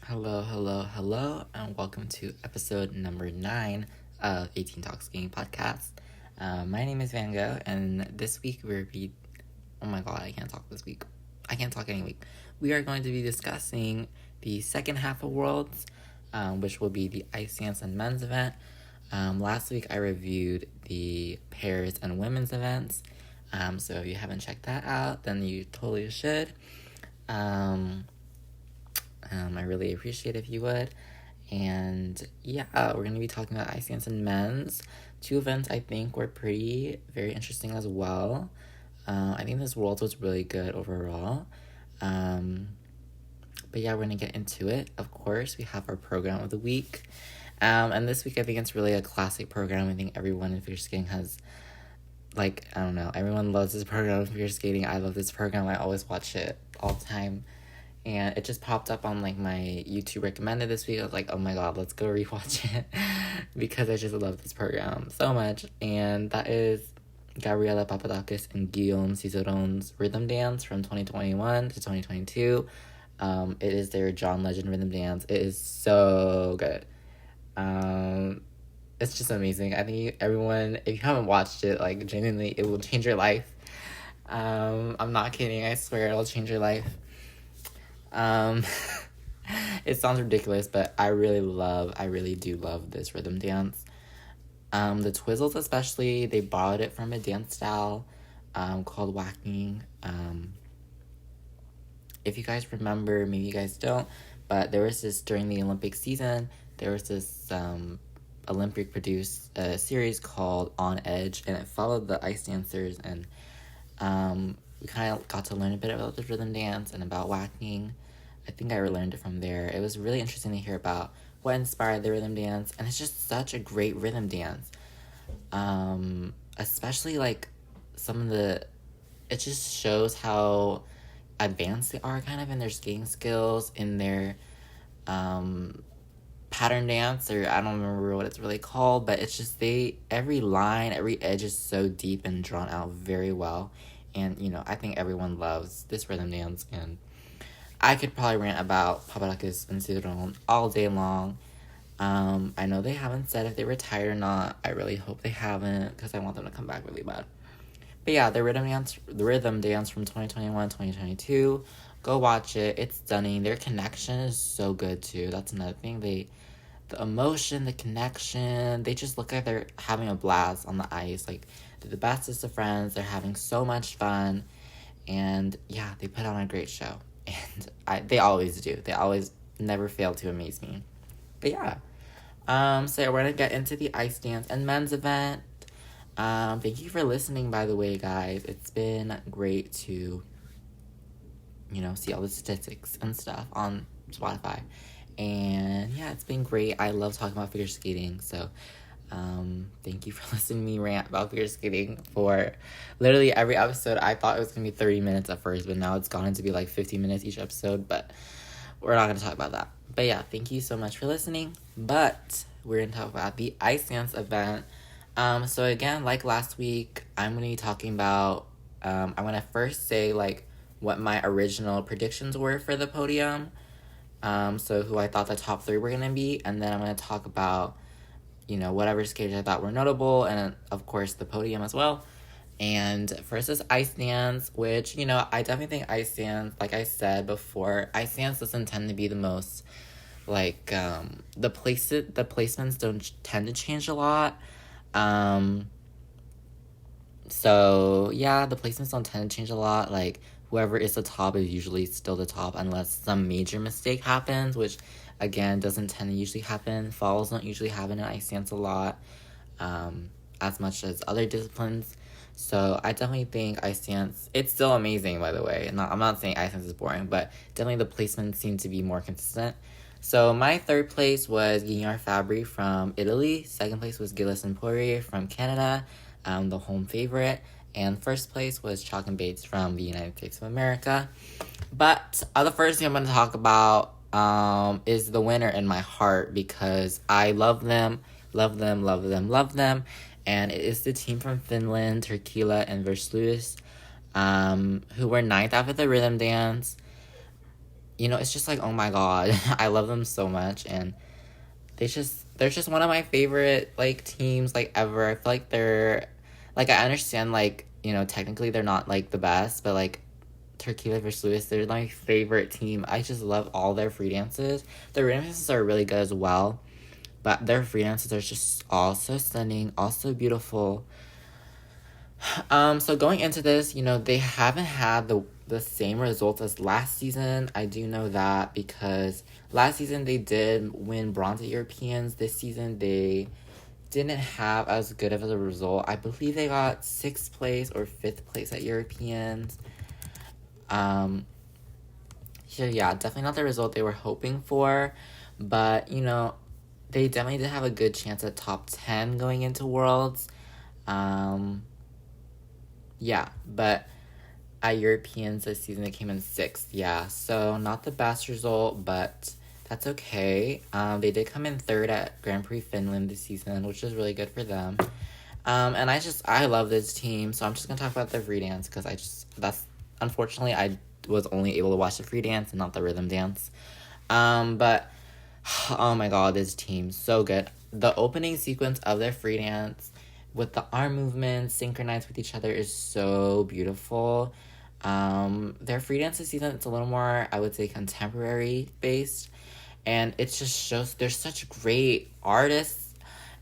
Hello, and welcome to episode number 9 of 18 Talks Gaming Podcast. My name is Van Gogh, and this week oh my god, I can't talk this week. I can't talk any week. We are going to be discussing the second half of Worlds, which will be the Ice Dance and men's event. Last week I reviewed the pairs and women's events, so if you haven't checked that out, then you totally should. I really appreciate if you would. And yeah, we're going to be talking about Ice Dance and men's. 2 events I think were very interesting as well. I think this Worlds was really good overall. But yeah, we're going to get into it. Of course, we have our program of the week. And this week I think it's really a classic program. I think everyone in figure skating has, everyone loves this program of figure skating. I love this program. I always watch it all the time. And it just popped up on, my YouTube recommended this week. I was like, oh my god, let's go rewatch it. Because I just love this program so much. And that is Gabriela Papadakis and Guillaume Cizeron's Rhythm Dance from 2021 to 2022. It is their John Legend Rhythm Dance. It is so good. It's just amazing. I think everyone, if you haven't watched it, genuinely, it will change your life. I'm not kidding. I swear it'll change your life. It sounds ridiculous, but I really do love this rhythm dance. The Twizzles especially, they borrowed it from a dance style, called whacking. If you guys remember, maybe you guys don't, but there was this, during the Olympic season, there was this, Olympic produced series called On Edge, and it followed the ice dancers, and, we kind of got to learn a bit about the rhythm dance and about whacking. I think I learned it from there. It was really interesting to hear about what inspired the rhythm dance, and it's just such a great rhythm dance. Especially some of it just shows how advanced they are kind of in their skating skills, in their pattern dance, or I don't remember what it's really called, but it's just every line, every edge is so deep and drawn out very well. And, I think everyone loves this rhythm dance, and I could probably rant about Papadakis and Cizeron all day long. I know they haven't said if they retired or not. I really hope they haven't, because I want them to come back really bad. But yeah, the rhythm dance from 2021, 2022, go watch it. It's stunning. Their connection is so good, too. That's another thing. The emotion, the connection, they just look like they're having a blast on the ice. They're the bestest of friends. They're having so much fun. And yeah, they put on a great show. And they always do. They always never fail to amaze me. But yeah. So we're going to get into the ice dance and men's event. Thank you for listening, by the way, guys. It's been great to, see all the statistics and stuff on Spotify. And yeah, it's been great. I love talking about figure skating. So thank you for listening to me rant about figure skating for literally every episode. I thought it was going to be 30 minutes at first, but now it's gone into be 50 minutes each episode, but we're not going to talk about that. But yeah, thank you so much for listening. But we're going to talk about the ice dance event. So again, like last week, I'm going to be talking about, I'm going to first say what my original predictions were for the podium. So who I thought the top 3 were going to be, and then I'm going to talk about whatever skaters I thought were notable, and of course the podium as well. And first is ice dance, which, I definitely think ice dance, like I said before, ice dance doesn't tend to be the most, the placements don't tend to change a lot. So yeah, the placements don't tend to change a lot. Whoever is the top is usually still the top unless some major mistake happens, which again doesn't tend to usually happen. Falls don't usually happen in ice dance a lot, as much as other disciplines. So I definitely think ice dance, it's still amazing, by the way. I'm not saying ice dance is boring, but definitely the placements seem to be more consistent. So my 3rd place was Guignard Fabry from Italy. 2nd place was Gilles and Poirier from Canada, the home favorite. And 1st place was Chalk and Bates from the United States of America. But the first thing I'm going to talk about is the winner in my heart, because I love them. And it is the team from Finland, Turkila and Versluis, who were 9th after the rhythm dance. it's just like, oh my god, I love them so much, and they're just one of my favorite like teams like ever. I feel like they're like, I understand like, technically they're not like the best, but like Turkey versus Lewis, they're my favorite team. I just love all their free dances. Their rhythm dances are really good as well, but their free dances are just also stunning, also beautiful. So going into this, they haven't had the same results as last season. I do know that because last season they did win bronze at Europeans. This season they didn't have as good of a result. I believe they got 6th place or 5th place at Europeans. Yeah, definitely not the result they were hoping for, but they definitely did have a good chance at top 10 going into Worlds. Yeah, but at Europeans this season they came in 6th. Yeah, so not the best result, but that's okay. They did come in 3rd at Grand Prix Finland this season, which is really good for them. And I love this team, so I'm just gonna talk about the free dance because unfortunately I was only able to watch the free dance and not the rhythm dance. But oh my god, this team so good. The opening sequence of their free dance with the arm movements synchronized with each other is so beautiful. Their free dance this season, it's a little more, I would say, contemporary based, and it just shows they're such great artists,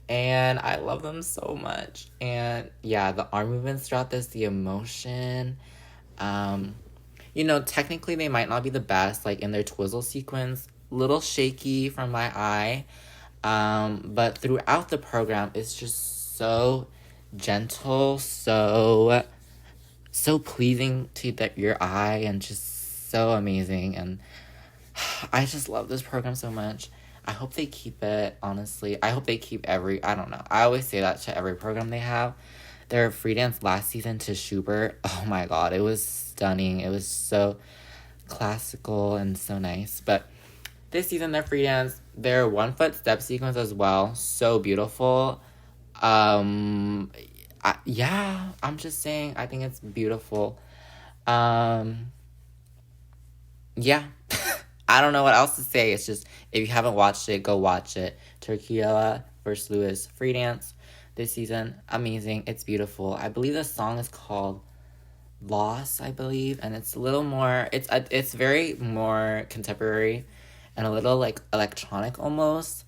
and I love them so much. And yeah, the arm movements throughout this, the emotion, technically they might not be the best, like in their twizzle sequence, little shaky from my eye, but throughout the program, it's just so gentle, so pleasing to your eye, and just so amazing. And I just love this program so much. I hope they keep it, honestly. I hope they keep I don't know. I always say that to every program they have. Their free dance last season to Schubert, oh my god, it was stunning. It was so classical and so nice. But this season, their free dance, their 1 foot step sequence as well, so beautiful. I'm just saying, I think it's beautiful. Yeah. I don't know what else to say. It's just, if you haven't watched it, go watch it. Turkiela versus Lewis free dance this season, amazing. It's beautiful. I believe the song is called Loss, I believe, and it's a little more, it's very more contemporary and a little like electronic almost.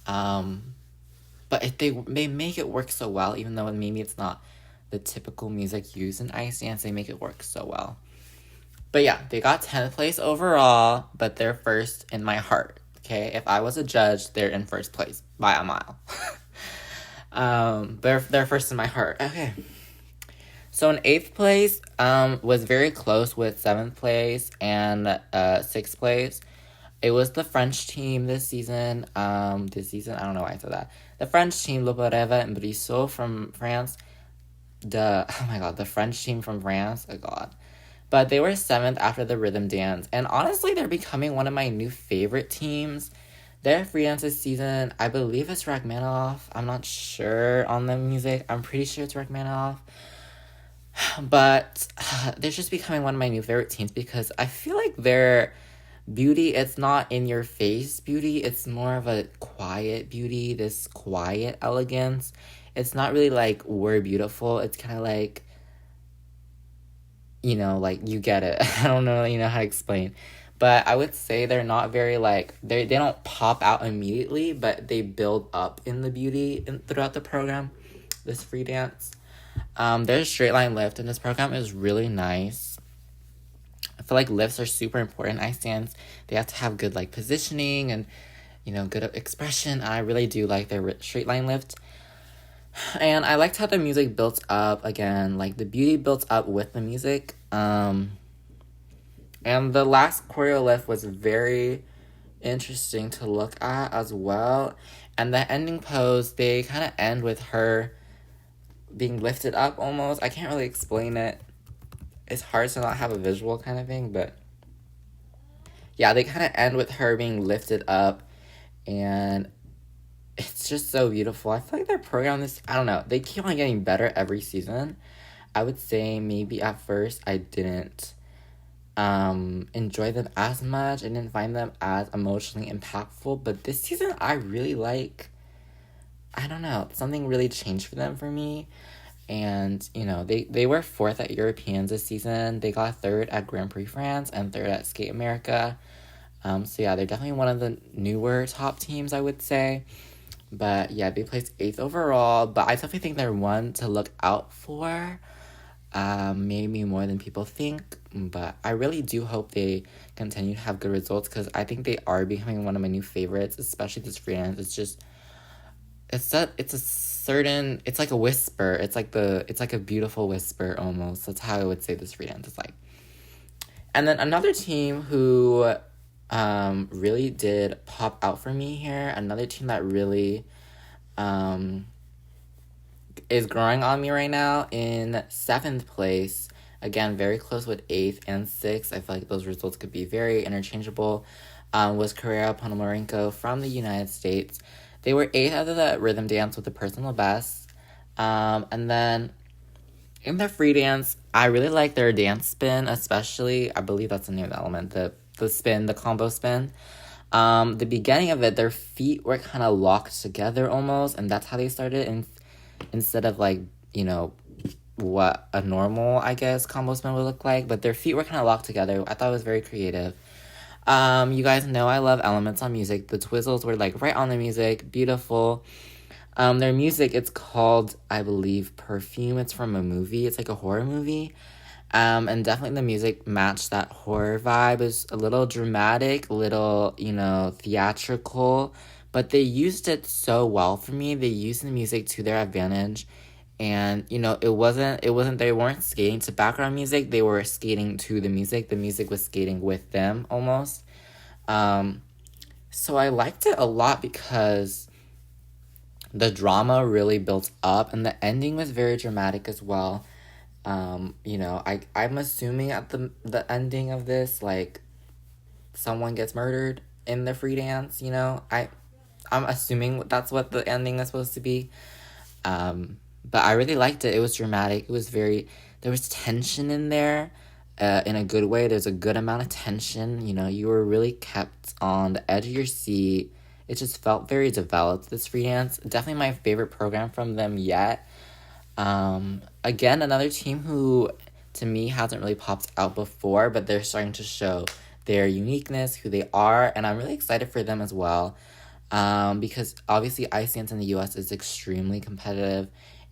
But they make it work so well, even though maybe it's not the typical music used in ice dance. They make it work so well. But yeah, they got 10th place overall, but they're first in my heart. Okay, if I was a judge, they're in first place by a mile. They're first in my heart. Okay. So in 8th place, was very close with 7th place and 6th place. It was the French team this season. I don't know why I said that. The French team, Le Boreva and Brissot from France. Oh my god, the French team from France. Oh god. But they were 7th after the rhythm dance. And honestly, they're becoming one of my new favorite teams. Their free dance this season, I believe it's Rachmaninoff. I'm not sure on the music. I'm pretty sure it's Rachmaninoff. But they're just becoming one of my new favorite teams because I feel like their beauty, it's not in your face beauty. It's more of a quiet beauty, this quiet elegance. It's not really like we're beautiful. It's kind of like, like you get it. I don't know, how to explain. But I would say they're not very like, they don't pop out immediately, but they build up in the beauty throughout the program, this free dance. Their straight line lift in this program is really nice. I feel like lifts are super important in ice dance. They have to have good like positioning and, good expression. I really do like their straight line lift. And I liked how the music built up again, like the beauty built up with the music. And the last choreo lift was very interesting to look at as well. And the ending pose, they kind of end with her being lifted up almost. I can't really explain it. It's hard to not have a visual kind of thing, but yeah, they kind of end with her being lifted up, and it's just so beautiful. I feel like their program I don't know, they keep on getting better every season. I would say maybe at first I didn't enjoy them as much. I didn't find them as emotionally impactful, but this season I really like. I don't know, something really changed for them for me. And, you know, they were fourth at Europeans this season. They got third at Grand Prix France and third at Skate America. So yeah, they're definitely one of the newer top teams, I would say. But yeah, they placed eighth overall. But I definitely think they're one to look out for. Maybe more than people think. But I really do hope they continue to have good results, because I think they are becoming one of my new favorites, especially this freelance. It's like a whisper. It's like a beautiful whisper almost. That's how I would say this freelance is like. And then another team who really did pop out for me here, another team that really is growing on me right now in 7th place. Again, very close with 8th and 6th. I feel like those results could be very interchangeable. Was Carrera Ponomarenko from the United States. They were 8th out of the rhythm dance with the personal best. And then in their free dance, I really like their dance spin, especially. I believe that's the name of the element. The spin, the combo spin. The beginning of it, their feet were kind of locked together almost, and that's how they started. And instead of like, you know, what a normal, I guess, combo spin would look like, but their feet were kind of locked together. I thought it was very creative. You guys know I love elements on music. The Twizzles were like right on the music, beautiful. Their music, it's called, I believe, Perfume. It's from a movie. It's like a horror movie. And definitely the music matched that horror vibe. It was a little dramatic, a little, you know, theatrical, but they used it so well for me. They used the music to their advantage. And, you know, they weren't skating to background music. They were skating to the music. The music was skating with them almost. So I liked it a lot because the drama really built up, and the ending was very dramatic as well. You know, I'm assuming at the ending of this, like, someone gets murdered in the free dance, you know? I'm assuming that's what the ending is supposed to be. But I really liked it. It was dramatic. There was tension in there, in a good way. There's a good amount of tension. You know, you were really kept on the edge of your seat. It just felt very developed, this free dance. Definitely my favorite program from them yet. Again, another team who, to me, hasn't really popped out before, but they're starting to show their uniqueness, who they are, and I'm really excited for them as well. Because obviously Ice Dance in the US is extremely competitive,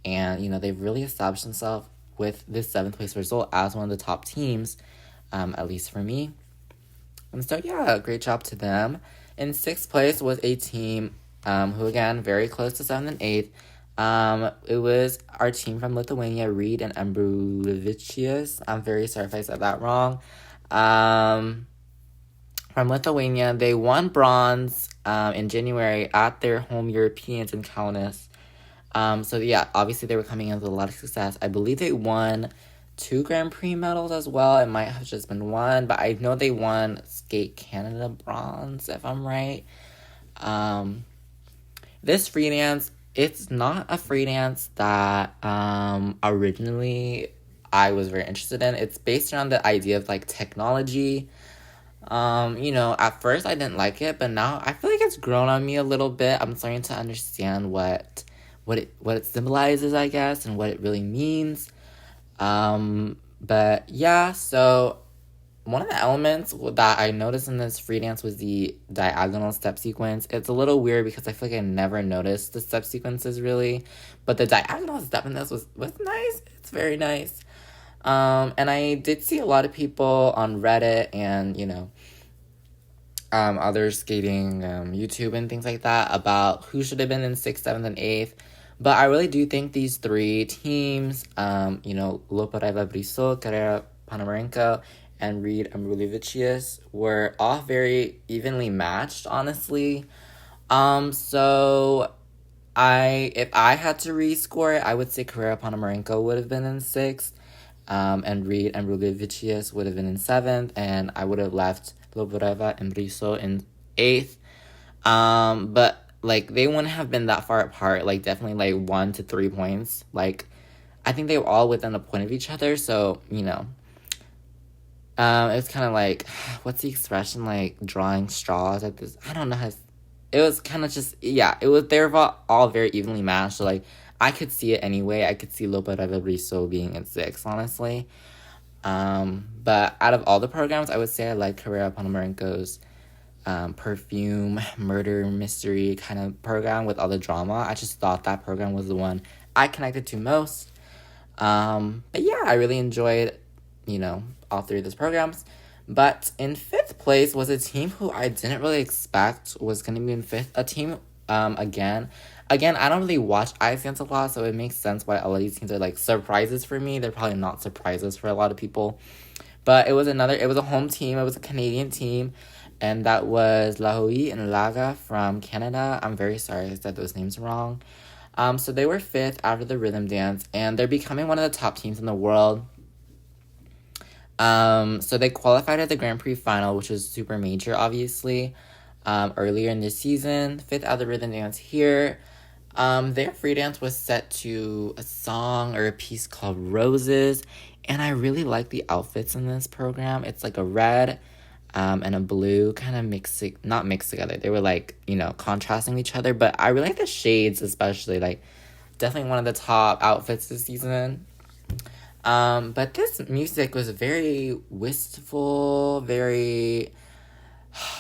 and, you know, they've really established themselves with this 7th place result as one of the top teams, at least for me. And so, yeah, great job to them. In 6th place was a team who, again, very close to 7th and 8th. It was our team from Lithuania, Reed and Embrulevičius. I'm very sorry if I said that wrong. From Lithuania, they won bronze in January at their home Europeans in Kaunas. So yeah, obviously they were coming in with a lot of success. I believe they won 2 Grand Prix medals as well. It might have just been 1, but I know they won Skate Canada bronze, if I'm right. This free dance, it's not a free dance that originally I was very interested in. It's based around the idea of like technology. You know, at first I didn't like it, but now I feel like it's grown on me a little bit. I'm starting to understand what it symbolizes, I guess, and what it really means. But yeah, so one of the elements that I noticed in this free dance was the diagonal step sequence. It's a little weird because I feel like I never noticed the step sequences really, but the diagonal step in this was nice. It's very nice. And I did see a lot of people on Reddit and, you know, other skating YouTube and things like that about who should have been in 6th, 7th, and 8th. But I really do think these 3 teams, you know, Lopareva Brissot, Carrera Ponomarenko, and Reed Embrulevičius were all very evenly matched, honestly. So if I had to rescore it, I would say Carrera Ponomarenko would have been in 6th, and Reed Embrulevičius would have been in 7th, and I would have left Lopareva and Brissot in 8th. But like, they wouldn't have been that far apart, like, definitely, like, 1 to 3 points. Like, I think they were all within a point of each other, so, you know. It's kind of like, what's the expression, like drawing straws at this, I don't know how to, it was kind of just, yeah, it was, they were all very evenly matched, so like I could see it anyway. I could see Lopa Rebelriso being in 6, honestly. But out of all the programs, I would say I like Carrera Ponomarenko's perfume murder mystery kind of program with all the drama. I just thought that program was the one I connected to most. But yeah, I really enjoyed, all 3 of those programs. But in 5th place was a team who I didn't really expect was going to be in 5th. A team, again, I don't really watch Ice Dance a lot, so it makes sense why all of these teams are like surprises for me. They're probably not surprises for a lot of people. But it was a home team. It was a Canadian team. And that was Lahui and Laga from Canada. I'm very sorry I said those names wrong. So they were 5th after the rhythm dance, and they're becoming one of the top teams in the world. So they qualified at the Grand Prix final, which was super major, obviously, earlier in the season. 5th out of the rhythm dance here. Their free dance was set to a song or a piece called Roses, and I really like the outfits in this program. It's like a red and a blue kind of not mixed together. They were like, contrasting each other, but I really like the shades, especially, like, definitely one of the top outfits this season. But this music was very wistful, very,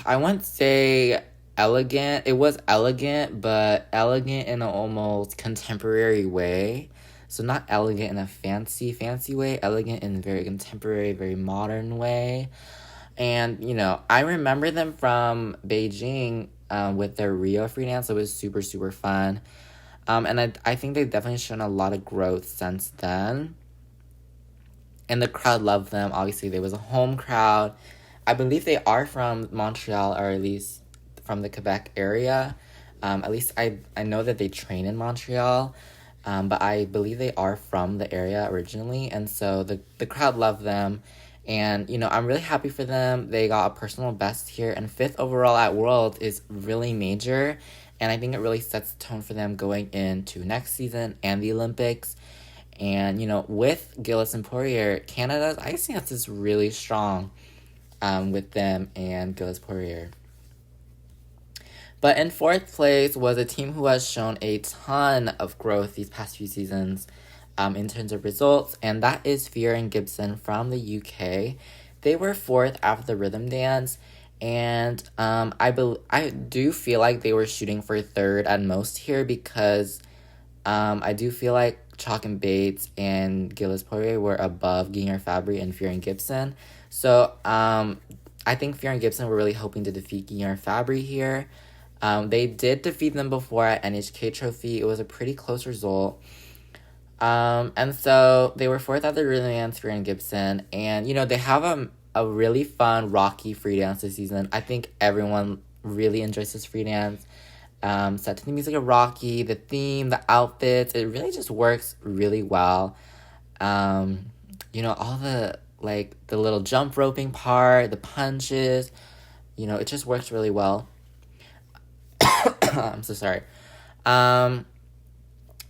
I wouldn't say elegant. It was elegant, but elegant in an almost contemporary way. So not elegant in a fancy way, elegant in a very contemporary, very modern way. And, I remember them from Beijing with their Rio free dance. It was super, super fun. And I think they've definitely shown a lot of growth since then. And the crowd loved them. Obviously, there was a home crowd. I believe they are from Montreal, or at least from the Quebec area. At least I know that they train in Montreal. But I believe they are from the area originally. And so the crowd loved them. And, I'm really happy for them. They got a personal best here. And 5th overall at World is really major. And I think it really sets the tone for them going into next season and the Olympics. And, with Gilles and Poirier, Canada's ice dance is really strong with them and Gilles Poirier. But in 4th place was a team who has shown a ton of growth these past few seasons. In terms of results, and that is Fear and Gibson from the UK. They were 4th after the rhythm dance, and I do feel like they were shooting for 3rd at most here, because I do feel like Chalk and Bates and Gilles Poirier were above Guignard Fabry and Fear and Gibson. So I think Fear and Gibson were really hoping to defeat Guignard Fabry here. They did defeat them before at NHK Trophy. It was a pretty close result. And so they were 4th at the rhythm dance, Fear and Gibson, and, they have a really fun, rocky free dance this season. I think everyone really enjoys this free dance. Set to the music of Rocky, the theme, the outfits, it really just works really well. All the, like, the little jump roping part, the punches, it just works really well. I'm so sorry.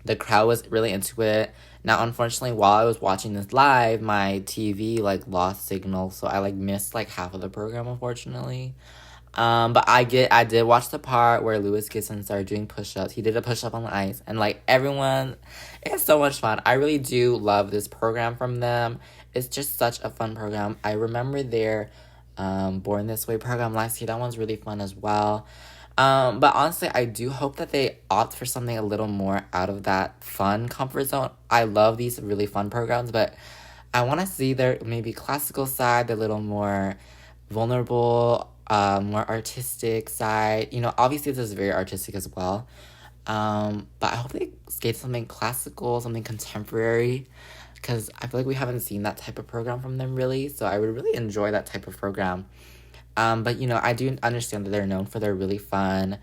The crowd was really into it. Now, unfortunately, while I was watching this live, my TV, lost signal, so I, missed, half of the program, unfortunately. But I did watch the part where Louis Gibson started doing push-ups. He did a push-up on the ice, and, everyone, it's so much fun. I really do love this program from them. It's just such a fun program. I remember their Born This Way program last year. That one's really fun as well. But honestly, I do hope that they opt for something a little more out of that fun comfort zone. I love these really fun programs, but I want to see their maybe classical side, the little more vulnerable, more artistic side. Obviously this is very artistic as well. But I hope they skate something classical, something contemporary, because I feel like we haven't seen that type of program from them really. So I would really enjoy that type of program. But, I do understand that they're known for their really fun,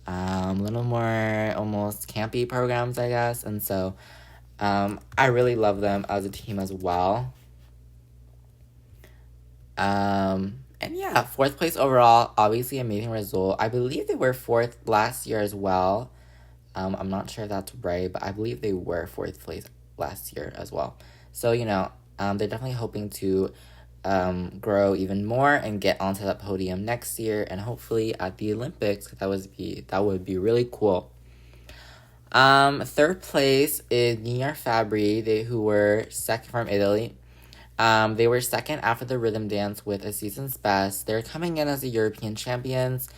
little more almost campy programs, I guess. And so I really love them as a team as well. And yeah, 4th place overall, obviously amazing result. I believe they were 4th last year as well. I'm not sure if that's right, but I believe they were 4th place last year as well. So, they're definitely hoping to grow even more and get onto that podium next year, and hopefully at the Olympics. That would be really cool. Third place is Nia Fabri, who were second from Italy. They were second after the rhythm dance with a season's best. They're coming in as the European champions.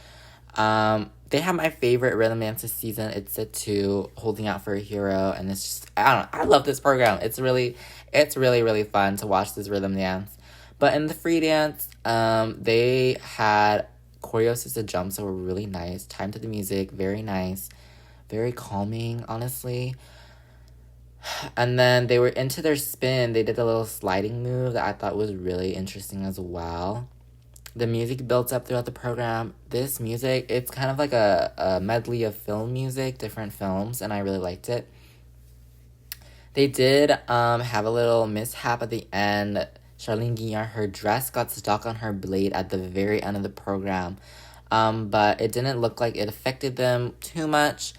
They have my favorite rhythm dance this season. It's It 2, Holding Out for a Hero, and it's just, I don't know, I love this program. It's really, really fun to watch this rhythm dance. But in the free dance, they had choreo assisted jumps that were really nice. Time to the music, very nice. Very calming, honestly. And then they were into their spin. They did a little sliding move that I thought was really interesting as well. The music built up throughout the program. This music, it's kind of like a medley of film music, different films, and I really liked it. They did have a little mishap at the end. Charlene Guignard, her dress got stuck on her blade at the very end of the program. But it didn't look like it affected them too much.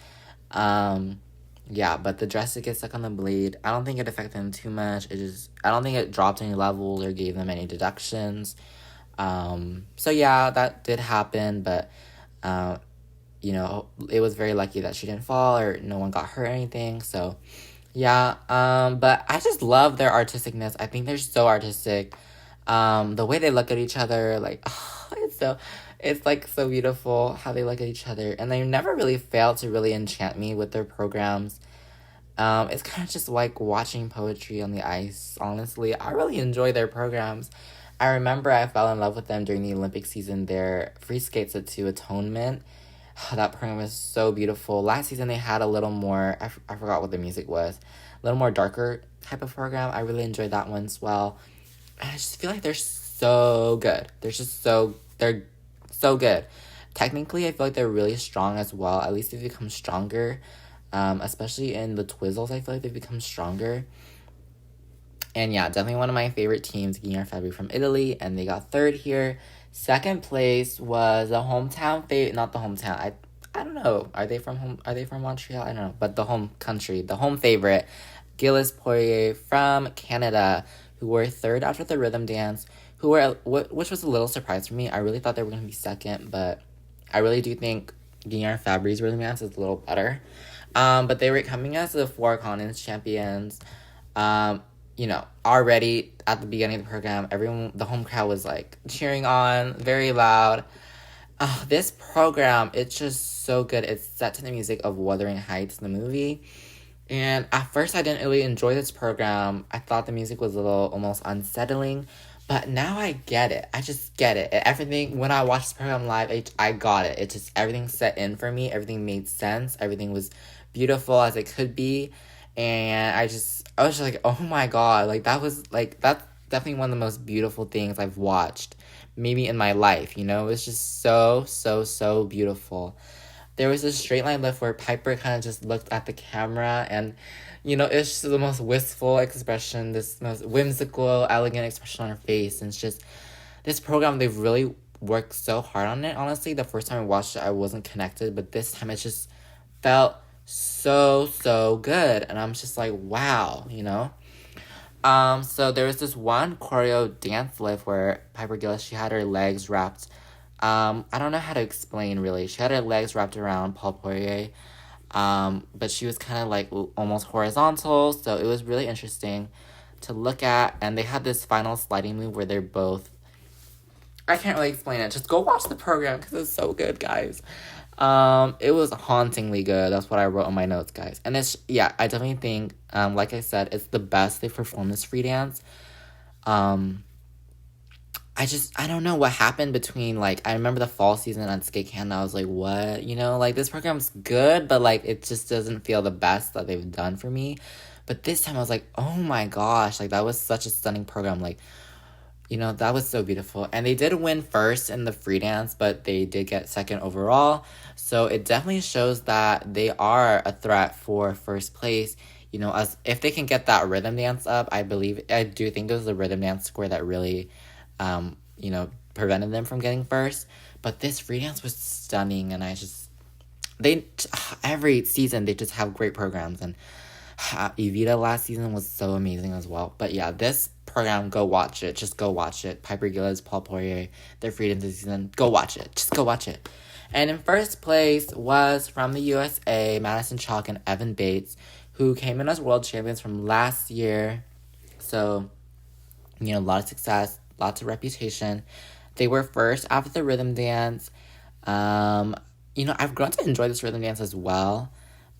Yeah, but the dress did get stuck on the blade. I don't think it affected them too much. I don't think it dropped any levels or gave them any deductions. So yeah, that did happen, but, you know, it was very lucky that she didn't fall or no one got hurt or anything, so, yeah, but I just love their artisticness. I think they're so artistic. The way they look at each other, like, oh, it's like so beautiful how they look at each other, and they never really fail to really enchant me with their programs. It's kind of just like watching poetry on the ice, honestly. I really enjoy their programs. I remember I fell in love with them during the Olympic season. Their Free Skates It 2 Atonement. That program was so beautiful. Last season they had a little more, I forgot what the music was, a little more darker type of program. I really enjoyed that one as well. And I just feel like they're so good. They're so good. Technically, I feel like they're really strong as well. At least they've become stronger. Especially in the Twizzles, I feel like they've become stronger. And yeah, definitely one of my favorite teams, Guignard Fabri from Italy, and they got third here. Second place was the hometown not the hometown. I don't know. Are they from Montreal? I don't know. But the home country, the home favorite, Gilles Poirier from Canada, who were third after the rhythm dance, which was a little surprise for me. I really thought they were going to be second, but I really do think Guignard Fabri's rhythm dance is a little better. But they were coming as the Four Continents champions. You know, already at the beginning of the program, the home crowd was like cheering on, very loud. This program, it's just so good. It's set to the music of Wuthering Heights, the movie. And at first, I didn't really enjoy this program. I thought the music was a little almost unsettling. But now I get it. I just get it. Everything, when I watched this program live, I got it. It just, everything set in for me. Everything made sense. Everything was beautiful as it could be. And I was just like, oh my god, like, that's definitely one of the most beautiful things I've watched, maybe in my life, you know? It's just so beautiful. There was this straight line lift where Piper kind of just looked at the camera, and, you know, it's just the most wistful expression, this most whimsical, elegant expression on her face, and it's just, this program, they've really worked so hard on it, honestly. The first time I watched it, I wasn't connected, but this time it just felt so good, and I'm just like, wow, you know. So there was this one choreo dance lift where Piper Gilles, she had her legs wrapped, I don't know how to explain really. She had her legs wrapped around Paul Poirier, but she was kind of like almost horizontal, so it was really interesting to look at. And they had this final sliding move where they're both, I can't really explain it, just go watch the program because it's so good, guys. It was hauntingly good. That's what I wrote on my notes, guys. And I definitely think, like I said, it's the best they've performed this free dance. I don't know what happened between, like, I remember the fall season on Skate Canada, I was like, what? You know, like, this program's good, but, like, it just doesn't feel the best that they've done for me. But this time I was like, oh my gosh, like, that was such a stunning program, like, you know, that was so beautiful. And they did win first in the free dance, but they did get second overall. So it definitely shows that they are a threat for first place. You know, as if they can get that rhythm dance up, I do think it was the rhythm dance score that really, you know, prevented them from getting first. But this free dance was stunning, and every season they just have great programs, and Evita last season was so amazing as well. But yeah, this program, go watch it. Just go watch it. Piper Gillis, Paul Poirier, their freedom this season. Go watch it. Just go watch it. And in first place was from the USA, Madison Chalk and Evan Bates, who came in as world champions from last year. So, a lot of success, lots of reputation. They were first after the rhythm dance. I've grown to enjoy this rhythm dance as well.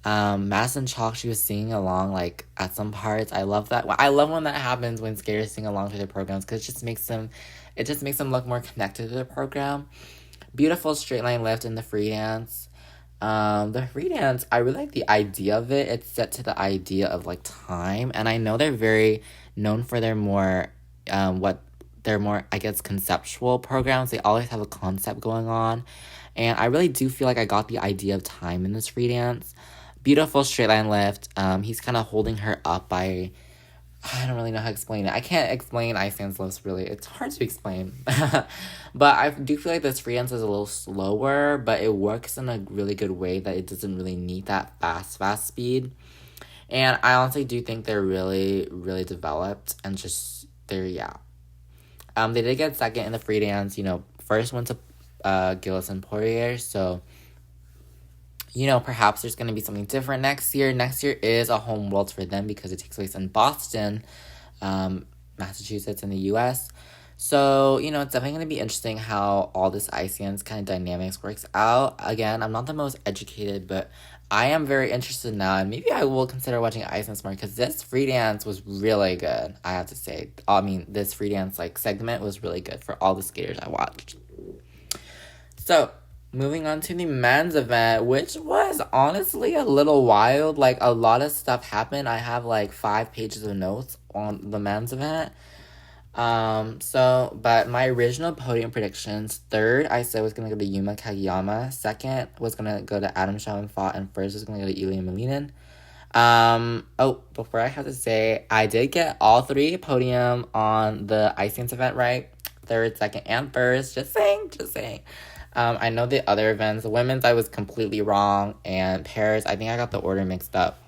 Madison Chalk, she was singing along, like, at some parts. I love that. I love when that happens, when skaters sing along to their programs, because it just makes them look more connected to the program. Beautiful straight line lift in the free dance. The free dance, I really like the idea of it. It's set to the idea of, like, time, and I know they're very known for their more, I guess, conceptual programs. They always have a concept going on, and I really do feel like I got the idea of time in this free dance. Beautiful straight line lift. He's kind of holding her up by, I don't really know how to explain it. I can't explain Ice Dance lifts, really. It's hard to explain. But I do feel like this free dance is a little slower, but it works in a really good way that it doesn't really need that fast speed. And I honestly do think they're really, really developed, and just, yeah. They did get second in the free dance, first went to Gillis and Poirier, so perhaps there's going to be something different next year. Next year is a home world for them because it takes place in Boston, Massachusetts, in the U.S. So, it's definitely going to be interesting how all this ice dance kind of dynamics works out. Again, I'm not the most educated, but I am very interested now, and maybe I will consider watching ice dance more, because this free dance was really good, I have to say. This free dance, segment was really good for all the skaters I watched. So, moving on to the men's event, which was honestly a little wild. A lot of stuff happened. I have 5 pages of notes on the men's event. But my original podium predictions, third I said was gonna go to Yuma Kageyama, second was gonna go to Adam Schoenfeld, and first was gonna go to Ilya Malinin. Before I have to say, I did get all 3 podium on the ice dance event right. Third, second, and first. Just saying. I know the other events, the women's, I was completely wrong, and pairs, I think I got the order mixed up.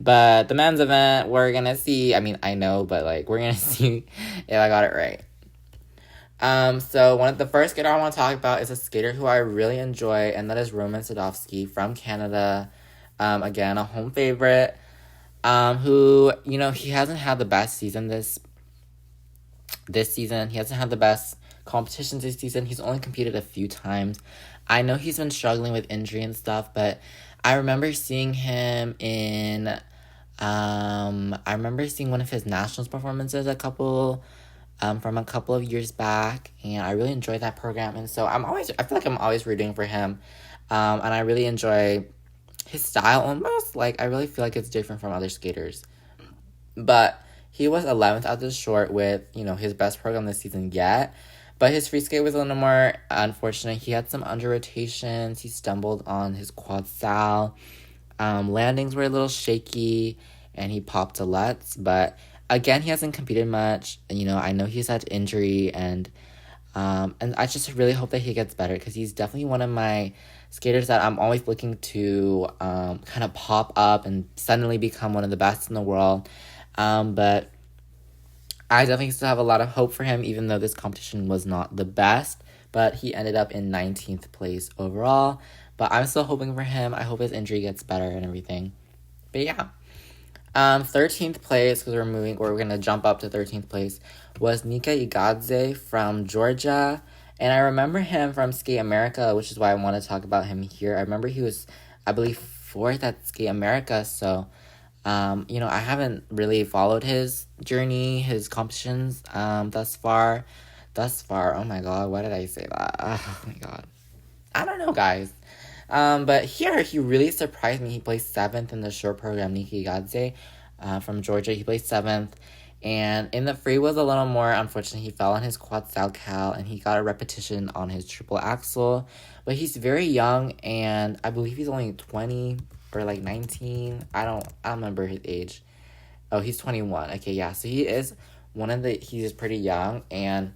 But the men's event, we're gonna see. I know, but we're gonna see if I got it right. So one of the first skater I want to talk about is a skater who I really enjoy, and that is Roman Sadovsky from Canada. Again, a home favorite. Who, he hasn't had the best season this season. He hasn't had the best competitions this season. He's only competed a few times. I know he's been struggling with injury and stuff, but I remember seeing him in I remember seeing one of his nationals performances from a couple of years back, and I really enjoyed that program, and so I feel like I'm always rooting for him. And I really enjoy his style almost. I really feel like it's different from other skaters. But he was 11th at the short with, his best program this season yet. But his free skate was a little more unfortunate. He had some under rotations. He stumbled on his quad sal. Landings were a little shaky, and he popped a Lutz. But again, he hasn't competed much. I know he's had injury, and I just really hope that he gets better, because he's definitely one of my skaters that I'm always looking to kind of pop up and suddenly become one of the best in the world. But I definitely still have a lot of hope for him, even though this competition was not the best. But he ended up in 19th place overall. But I'm still hoping for him. I hope his injury gets better and everything. But yeah. 13th place, because we're going to jump up to 13th place, was Nika Igadze from Georgia. And I remember him from Skate America, which is why I want to talk about him here. I remember he was, I believe, 4th at Skate America. So, I haven't really followed his journey, his competitions, thus far. Oh my god, why did I say that? Oh my god. I don't know, guys. But here, he really surprised me. He placed 7th in the short program, Nika Igadze, from Georgia. He placed 7th. And in the free was a little more unfortunate. He fell on his quad sal cal, and he got a repetition on his triple axel. But he's very young, and I believe he's only 20 or 19. I don't remember his age. Oh, he's 21. Okay, yeah. So he is he's pretty young, and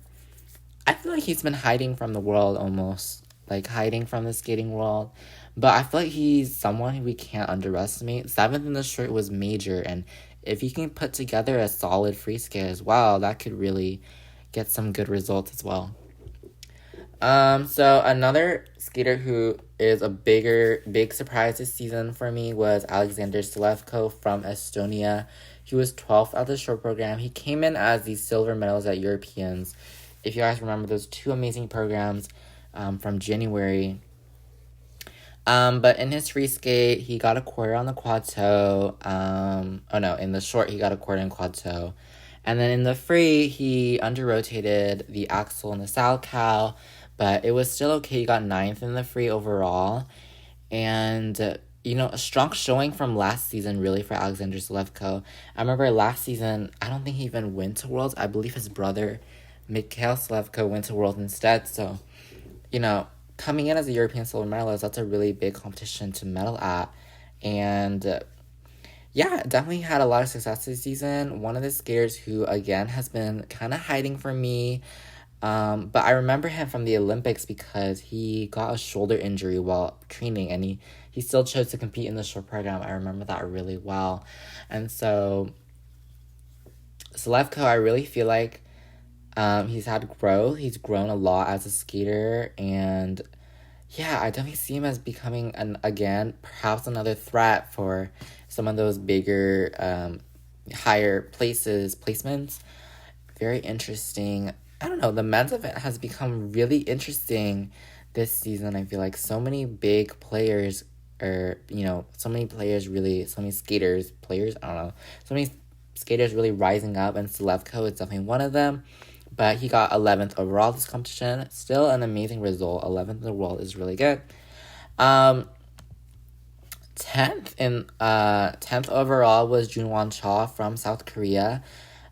I feel like he's been hiding from the world almost. like hiding from the skating world. But I feel like he's someone who we can't underestimate. Seventh in the short was major, and if he can put together a solid free skate as well, that could really get some good results as well. So another skater who is a big surprise this season for me was Alexander Selevko from Estonia. He was 12th at the short program. He came in as the silver medals at Europeans. If you guys remember those two amazing programs from January. But in his free skate, he got a quarter on the quad toe. In the short, he got a quarter in quad toe. And then in the free, he under-rotated the axle and the Salchow, but it was still okay. He got 9th in the free overall. And, a strong showing from last season, really, for Alexander Selevko. I remember last season, I don't think he even went to Worlds. I believe his brother, Mikhail Selevko, went to Worlds instead. So, coming in as a European silver medalist, that's a really big competition to medal at. And definitely had a lot of success this season. One of the skaters who, again, has been kind of hiding from me. But I remember him from the Olympics because he got a shoulder injury while training, and he still chose to compete in the short program. I remember that really well. And so, Selevko, I really feel like he's had growth. He's grown a lot as a skater, and I definitely see him as becoming perhaps another threat for some of those bigger, higher placements. Very interesting. I don't know, the men's event has become really interesting this season. I feel like so many big players so many skaters really rising up, and Selevko is definitely one of them. But he got 11th overall this competition. Still an amazing result. 11th in the world is really good. 10th overall was Junwon Cha from South Korea,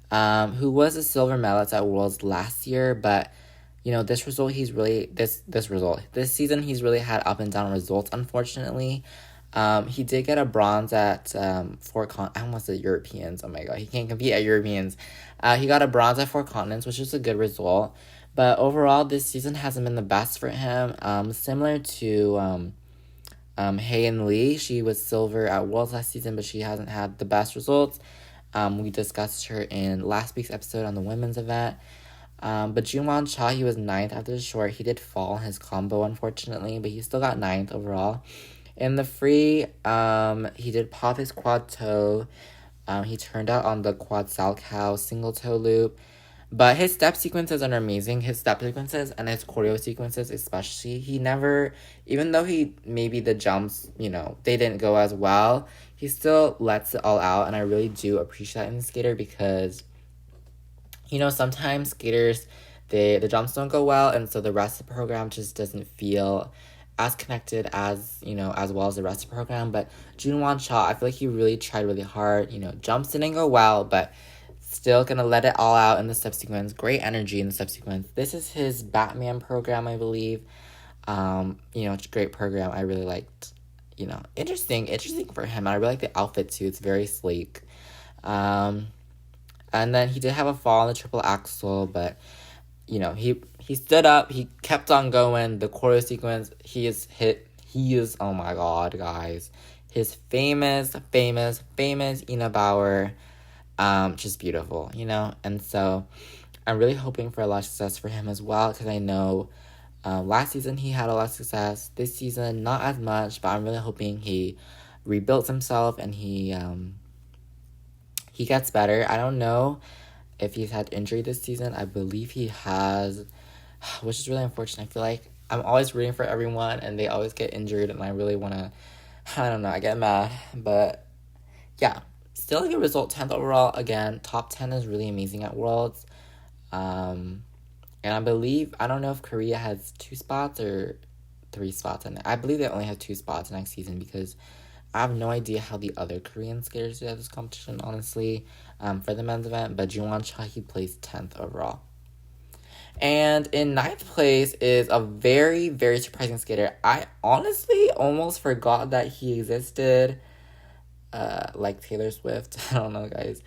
who was a silver medalist at Worlds last year. But this season he's really had up and down results, unfortunately. He did get a bronze at I almost said Europeans. Oh my god, he can't compete at Europeans. He got a bronze at Four Continents, which is a good result. But overall, this season hasn't been the best for him. Similar to Haein Lee, she was silver at Worlds last season, but she hasn't had the best results. We discussed her in last week's episode on the women's event. But Junwon Cha, he was 9th after the short. He did fall in his combo, unfortunately, but he still got 9th overall. In the free, he did pop his quad toe. He turned out on the quad Salchow single toe loop. But his step sequences are amazing. His step sequences and his choreo sequences especially. He never, even though the jumps, they didn't go as well, he still lets it all out. And I really do appreciate that in the skater because, sometimes skaters, the jumps don't go well. And so the rest of the program just doesn't feel as connected as well as the rest of the program. But Junwon Cha, I feel like he really tried really hard. Jumps didn't go well, but still gonna let it all out in the step sequence. Great energy in the step sequence. This is his Batman program, I believe. It's a great program. I really liked, interesting for him. I really like the outfit too. It's very sleek. And then he did have a fall on the triple axel, but he stood up, he kept on going. The choreo sequence, he is, oh my god, guys. His famous Ina Bauer, just beautiful, And so I'm really hoping for a lot of success for him as well, because I know last season he had a lot of success. This season, not as much, but I'm really hoping he rebuilds himself and he gets better. I don't know if he's had injury this season. I believe he has, which is really unfortunate. I feel like I'm always rooting for everyone and they always get injured, and I really want to, I don't know, I get mad. But still a good result, 10th overall. Again, top 10 is really amazing at Worlds. And I believe, I don't know if Korea has 2 spots or 3 spots in it. I believe they only have 2 spots next season, because I have no idea how the other Korean skaters do at this competition, honestly, for the men's event. But Junwon Cha, he placed 10th overall. And in 9th place is a very, very surprising skater. I honestly almost forgot that he existed, like Taylor Swift. I don't know, guys.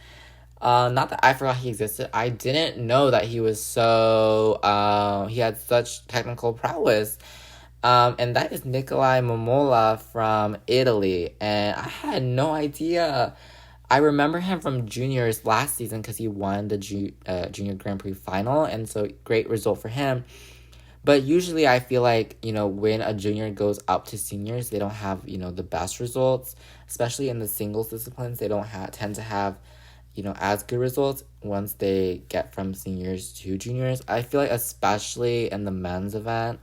Not that I forgot he existed. I didn't know that he was he had such technical prowess. And that is Nikolai Momola from Italy. And I had no idea. I remember him from juniors last season because he won the junior Grand Prix final. And so great result for him. But usually I feel like, when a junior goes up to seniors, they don't have, the best results. Especially in the singles disciplines, they don't tend to have, as good results once they get from seniors to juniors. I feel like especially in the men's event,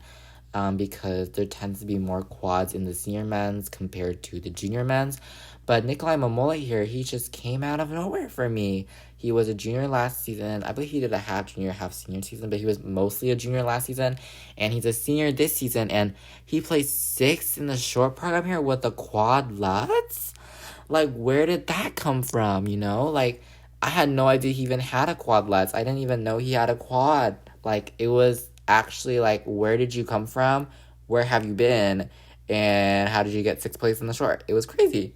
because there tends to be more quads in the senior men's compared to the junior men's. But Nikolai Momola here, he just came out of nowhere for me. He was a junior last season. I believe he did a half junior, half senior season, but he was mostly a junior last season. And he's a senior this season, and he placed 6th in the short program here with the quad lutz? Like, where did that come from, Like, I had no idea he even had a quad lutz. I didn't even know he had a quad. Like, it was actually like, where did you come from? Where have you been? And how did you get 6th place in the short? It was crazy.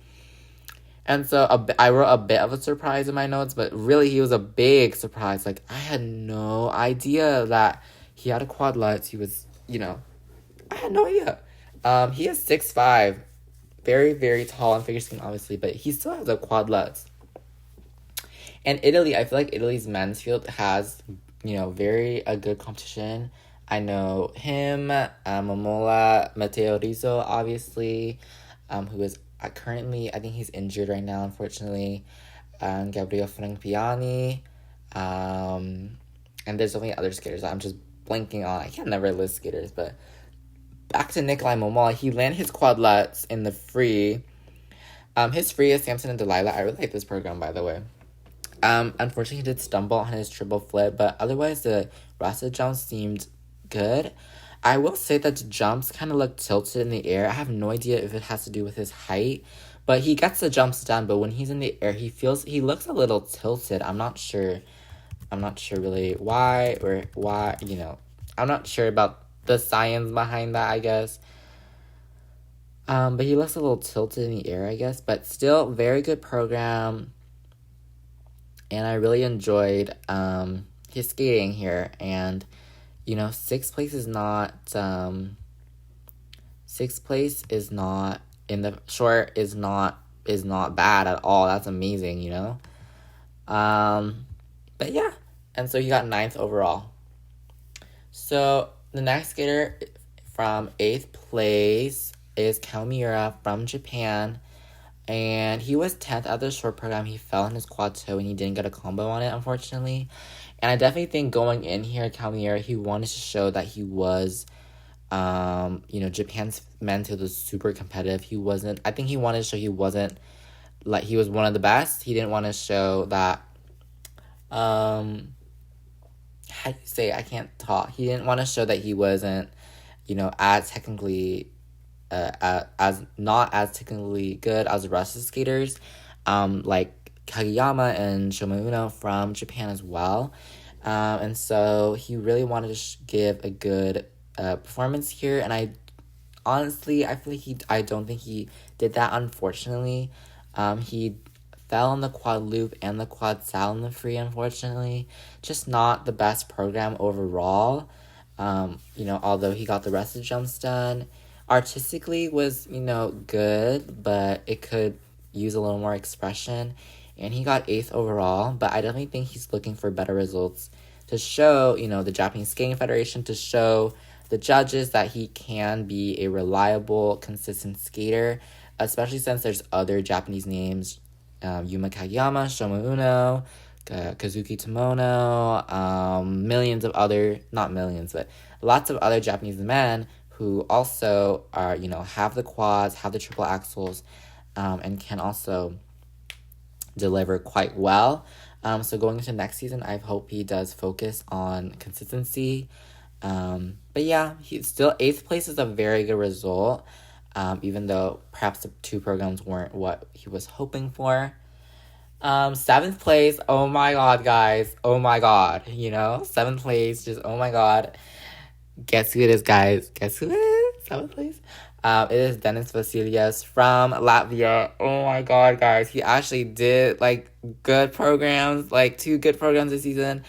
And so I wrote a bit of a surprise in my notes, but really he was a big surprise. Like, I had no idea that he had a quad lutz. He was, I had no idea. He is 6'5", very, very tall in figure skating, obviously, but he still has a quad lutz. And Italy, I feel like Italy's men's field has, a good competition. I know him, Momola, Matteo Rizzo, obviously, who is currently, I think he's injured right now, unfortunately. Gabriele Franchiani. And there's so many other skaters that I'm just blanking on. I can never list skaters, but back to Nikolai Momola. He landed his quad lutz in the free. His free is Samson and Delilah. I really like this program, by the way. Unfortunately, he did stumble on his triple flip, but otherwise the rest of the jumps seemed good. I will say that the jumps kind of look tilted in the air. I have no idea if it has to do with his height, but he gets the jumps done. But when he's in the air, he looks a little tilted. I'm not sure really why. I'm not sure about the science behind that, I guess. But he looks a little tilted in the air, I guess. But still, very good program. And I really enjoyed his skating here. And, 6th place is not... 6th place is not... In the short is not bad at all. That's amazing, But yeah. And so he got 9th overall. So the next skater from 8th place is Kawamiura from Japan. And he was 10th at the short program. He fell on his quad toe and he didn't get a combo on it, unfortunately. And I definitely think going in here, Kawamiura, he wanted to show that he was, Japan's men's field was super competitive. I think he wanted to show he wasn't, like, he was one of the best. He didn't want to show that, how do you say, I can't talk. He didn't want to show that he wasn't, as technically... as not as technically good as the rest of the skaters, like Kageyama and Shoma Uno from Japan as well. And so he really wanted to give a good performance here. And I feel like I don't think he did that, unfortunately. He fell on the quad loop and the quad sal in the free, unfortunately. Just not the best program overall. Although he got the rest of the jumps done. Artistically was, good, but it could use a little more expression. And he got 8th overall, but I definitely think he's looking for better results to show, the Japanese Skating Federation, to show the judges that he can be a reliable, consistent skater, especially since there's other Japanese names, Yuma Kageyama, Shoma Uno, Kazuki Tomono, millions of other, not millions, but lots of other Japanese men who also are, have the quads, have the triple axles, and can also deliver quite well. So going into next season, I hope he does focus on consistency. But yeah, he's still 8th place is a very good result, even though perhaps the 2 programs weren't what he was hoping for. 7th place, oh my god, guys, oh my god, 7th place, just oh my god. Guess who it is, guys? Guess who it is? 7th place? It is Dennis Vasilias from Latvia. Oh my god, guys. He actually did, good programs, 2 good programs this season.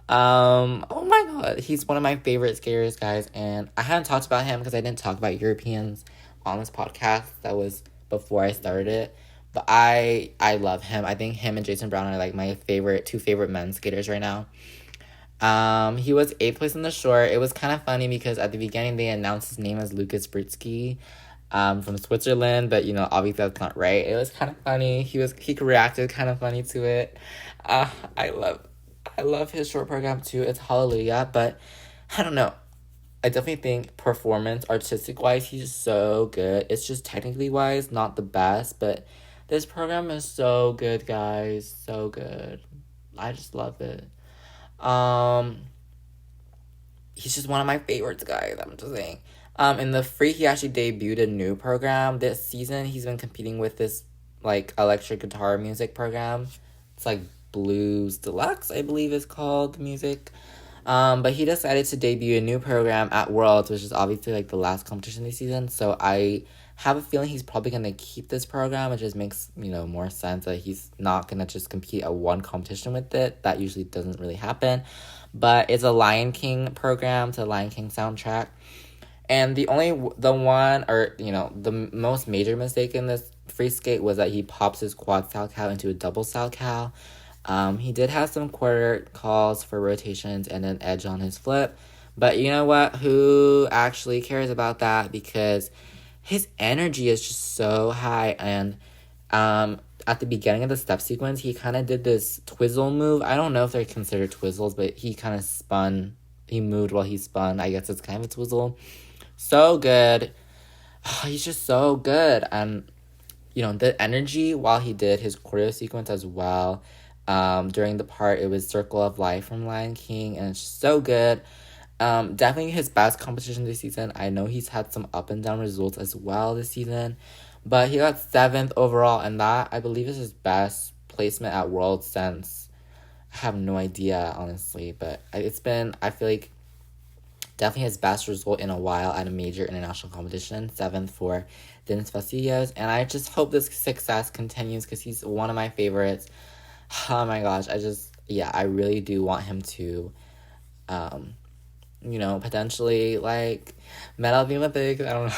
Oh my god, he's one of my favorite skaters, guys, and I hadn't talked about him because I didn't talk about Europeans on this podcast. That was before I started it. But I love him. I think him and Jason Brown are like my two favorite men's skaters right now. He was eighth place in the short. It was kind of funny because at the beginning they announced his name as Lucas Britsky, from Switzerland, but obviously that's not right. It was kind of funny. He reacted kind of funny to it. Uh, I love I love his short program too. It's Hallelujah, but I don't know. I definitely think performance, artistic wise, he's so good. It's just technically wise, not the best, but this program is so good, guys. So good. I just love it. Um, he's just one of my favorites, guys. I'm just saying. In the free, he actually debuted a new program this season. He's been competing with this like electric guitar music program. It's like Blues Deluxe, I believe is called the music. But he decided to debut a new program at Worlds, which is obviously like the last competition this season. So I have a feeling he's probably gonna keep this program. It just makes more sense that he's not gonna just compete at one competition with it. That usually doesn't really happen. But it's a Lion King program to Lion King soundtrack. And the most major mistake in this free skate was that he pops his quad Salchow into a double Salchow. He did have some quarter calls for rotations and an edge on his flip. But you know what? Who actually cares about that? Because his energy is just so high. And at the beginning of the step sequence, he kind of did this twizzle move. I don't know if they're considered twizzles, but he kind of spun. He moved while he spun. I guess it's kind of a twizzle. So good. He's just so good. And, the energy while he did his choreo sequence as well. During the part, it was Circle of Life from Lion King, and it's just so good. Definitely his best competition this season. I know he's had some up and down results as well this season, but he got 7th overall, and that, I believe, is his best placement at Worlds since, I have no idea, honestly, but it's been, I feel like, definitely his best result in a while at a major international competition, 7th for Denis Vasillos, and I just hope this success continues because he's one of my favorites. Oh my gosh, I really do want him to, potentially, like, medal at the Olympics. I don't know.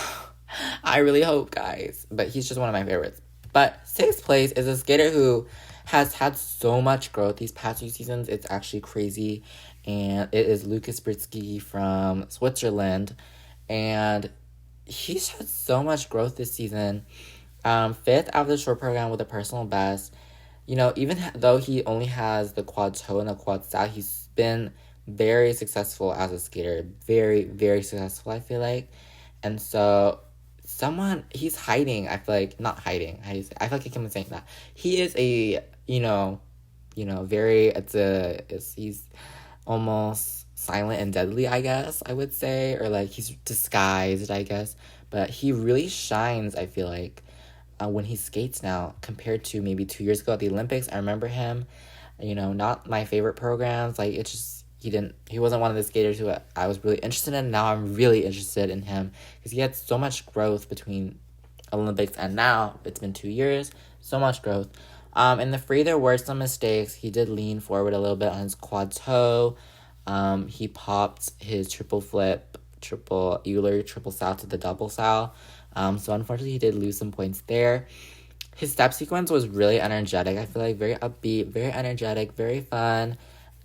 I really hope, guys. But he's just one of my favorites. But 6th place is a skater who has had so much growth these past few seasons. It's actually crazy. And it is Lucas Britsky from Switzerland. And he's had so much growth this season. 5th out of the short program with a personal best. Even though he only has the quad toe and the quad sal, he's been very successful as a skater. Very, very successful, I feel like. And so, he's hiding, I feel like, not hiding, I feel like I keep saying that. He is a, he's almost silent and deadly, I guess, I would say. Or, like, he's disguised, I guess. But he really shines, I feel like. When he skates now compared to maybe 2 years ago at the Olympics. I remember him, not my favorite programs. Like, it's just, he wasn't one of the skaters who I was really interested in. Now I'm really interested in him because he had so much growth between Olympics and now. It's been 2 years, so much growth. In the free, there were some mistakes. He did lean forward a little bit on his quad toe. He popped his triple flip, triple Euler, triple sal to the double sal. So unfortunately, he did lose some points there. His step sequence was really energetic. I feel like very upbeat, very energetic, very fun.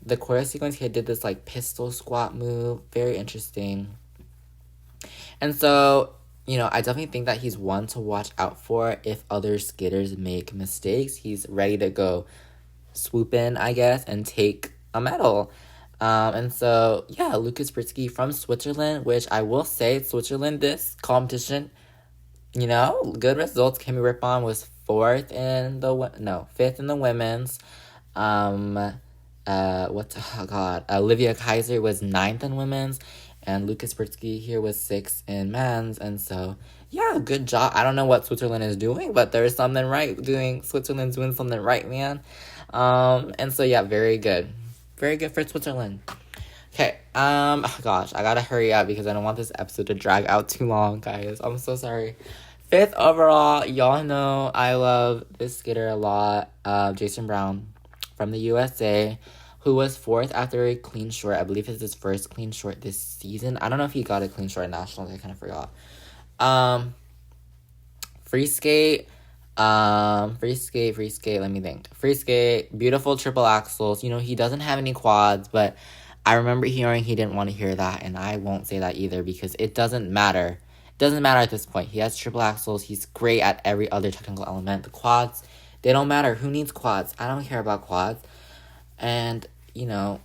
The choreo sequence, he did this like pistol squat move, very interesting. And so, I definitely think that he's one to watch out for if other skaters make mistakes. He's ready to go swoop in, I guess, and take a medal. And so, yeah, Lucas Britsky from Switzerland, which I will say, Switzerland, this competition, good results. Kimmy Rippon was 5th in the women's. Olivia Kaiser was 9th in women's, and Lucas Britsky here was 6th in men's. And so, yeah, good job. I don't know what Switzerland is doing, but there's something right. Switzerland's doing something right, man. And so, yeah, very good. Very good for Switzerland. Okay, gosh, I gotta hurry up because I don't want this episode to drag out too long, guys. I'm so sorry. 5th overall, y'all know I love this skater a lot. Jason Brown from the USA. who was fourth after a clean short. I believe it's his first clean short this season. I don't know if he got a clean short at Nationals. I kind of forgot. Free skate. Free skate. Let me think. Free skate. Beautiful triple axels. You know, he doesn't have any quads, but I remember hearing he didn't want to hear that, and I won't say that either because it doesn't matter. It doesn't matter at this point. He has triple axels. He's great at every other technical element. The quads, they don't matter. Who needs quads? I don't care about quads. And, you know,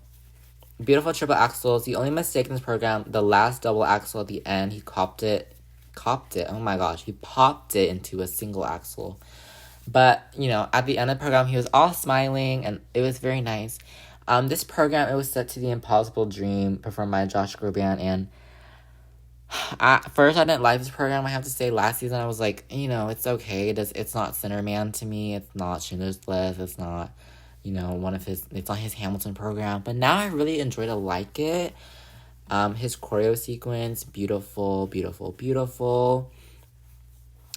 beautiful triple axels. The only mistake in this program, the last double axel at the end, he copped it. Oh my gosh. He popped it into a single axel. But, you know, at the end of the program, he was all smiling, and it was very nice. This program, it was set to the Impossible Dream, performed by Josh Groban, and at first I didn't like this program. I have to say, last season I was like, you know, it's okay. It's not Centerman to me. It's not Schindler's List. It's not, you know, it's not his Hamilton program. But now I really enjoy to like it. His choreo sequence, beautiful, beautiful, beautiful.